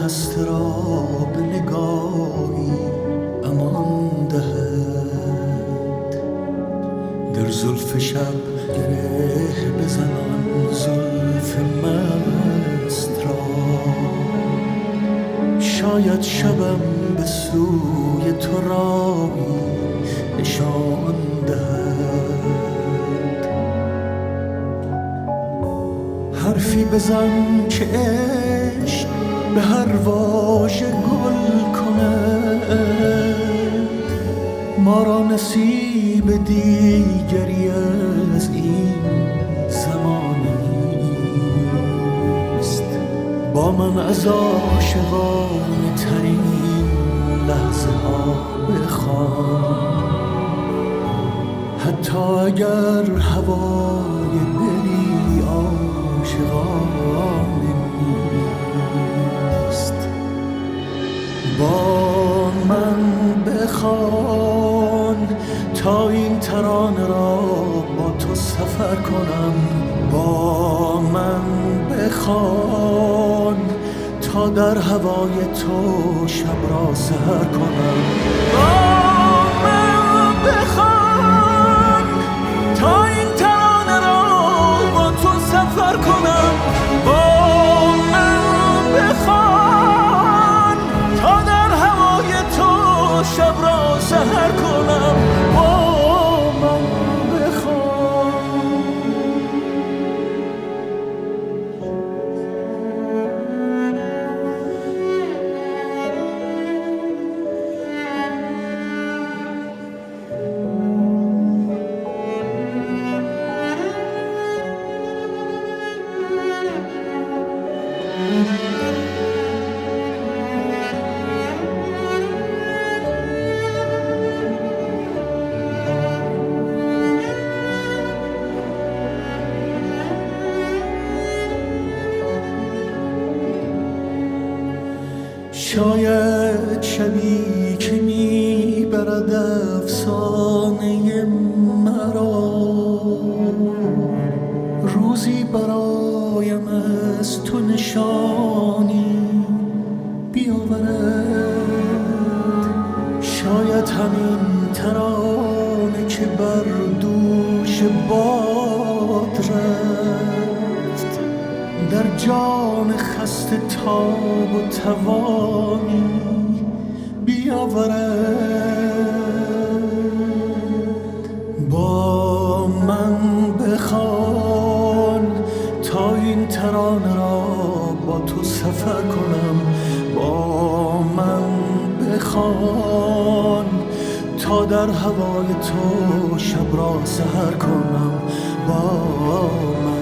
خسته را به نگاهی امان دهد. در زلف شب گره بزنان زلف مست را، شاید شبم به سوی تو راهی نشان دهد. حرفی بزن که عشق به هر واژه گل کند، ما را نصیب دیگری از این زمانه نیست. با من از عاشقانه ترین لحظه ها بخوان، حتی اگر هوای دلی عاشقانه نیست. با من بخوان تا این ترانه را با تو سفر کنم. با من بخوان تا در هوای تو شب را سحر کنم. با من بخوان تا این ترانه را با تو سفر کنم. با من بخوان تا در هوای تو شب را سحر کنم. با من بخوان. شاید شبی که میبرد افسانه مرا، روزی برایم از تو نشانی بیاورد. شاید همین ترانه که بر دوش باد رفت، در جان خسته تاب و توانی بیاورد. با من بخوان تا این ترانه را با تو سفر کنم. با من بخوان تا در هوای تو شب را سحر کنم. با من